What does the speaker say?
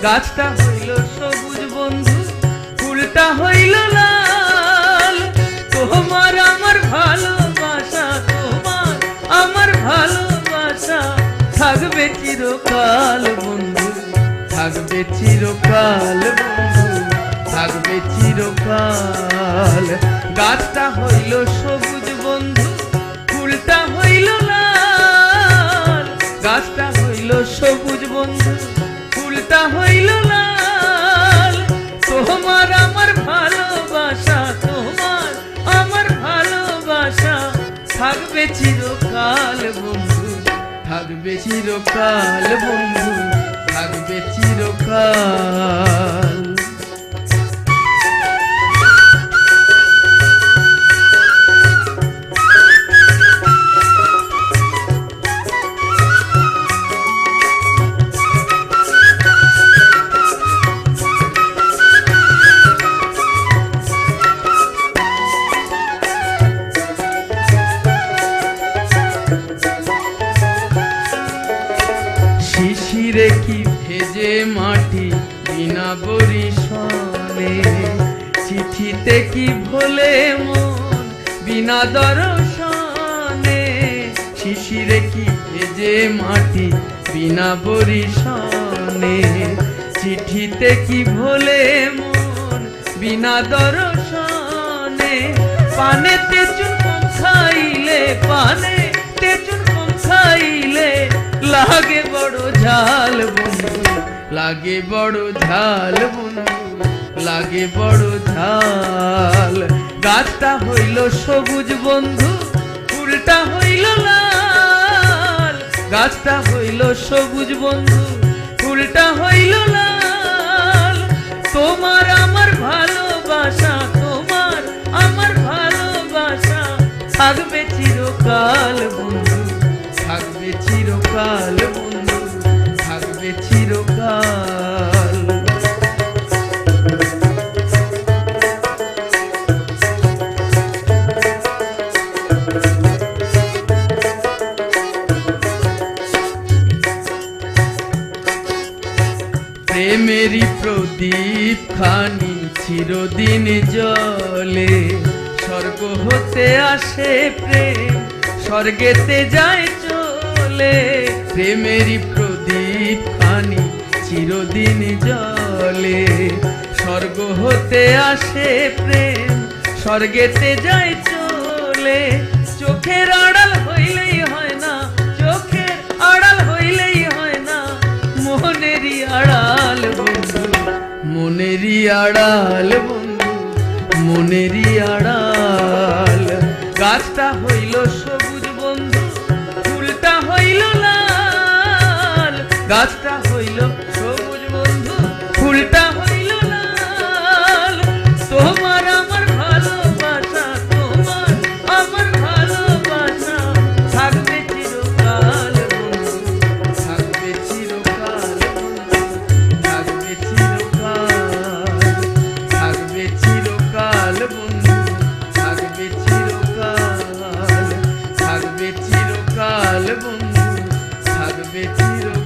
গাছটা হইল সবুজ বন্ধু, ফুলটা হইল লাল। তোমার আমার ভালোবাসা, তোমার আমার ভালোবাসা থাকবে চিরকাল বন্ধু, থাকবে চিরকাল বন্ধু, থাকবে চিরকাল। গাছটা হইল সবুজ বন্ধু, ফুলটা হইল লাল। গাছটা হইল সবুজ বন্ধু, ফুলটা হইল লাল। তোমার আমার ভালোবাসা, তোমার আমার ভালোবাসা থাকবে চিরকাল বন্ধু, থাকবে চিরকাল বন্ধু, থাকবে চিরকাল। শিশিরে কি ভেজে মাটি বিনা বরিশনে, চিঠিতে কি ভোলে মন বিনা দর্শনে। শিশিরে কি ভেজে মাটি বিনা বরিশনে, চিঠিতে কি ভোলে মন বিনা দর্শনে। পানে তেচুন কম খাইলে, পানে তেচুন কম খাইলে লাগে বড় ঝাল বন্ধু, লাগে বড় ঝাল বন্ধু, লাগে বড় ঝাল। গাছটা হইল সবুজ বন্ধু, ফুলটা হইল লাল। গাছটা হইল সবুজ বন্ধু, ফুলটা হইল লাল। তোমার আমার ভালোবাসা, তোমার আমার ভালোবাসা থাকবে চিরকাল বন্ধু, থাকবে চিরকাল বন্ধু, থাকবে চিরকাল। প্রেমেরই প্রদীপ খানি চিরদিন জ্বলে, স্বর্গ হতে আসে প্রেম, স্বর্গেতে যায় চলে। প্রেমেরই প্রদীপ খানি চিরদিন জ্বলে, স্বর্গ হতে আসে প্রেম, স্বর্গেতে যায় চলে। চোখের আড়াল হইলেই হয় না, চোখের আড়াল হইলেই হয় না, মনেরই আড়াল বন্ধু, মনেরই আড়াল বন্ধু, মনেরই আড়াল। গাছটা হইল সবুজ বন্ধু, ফুলটা হইল লাল। গাছটা হইল সবুজ বন্ধু, ফুলটা হইল লাল। তোমার আমার ভালোবাসা, তোমার আমার ভালোবাসা থাকবে চিরকাল বন্ধু, থাকবে চিরকাল বন্ধু, থাকবে চিরকাল, থাকবে চিরকাল বন্ধু, থাকবে চিরকাল, থাকবে চিরকাল বন্ধু, থাকবে চিরকাল।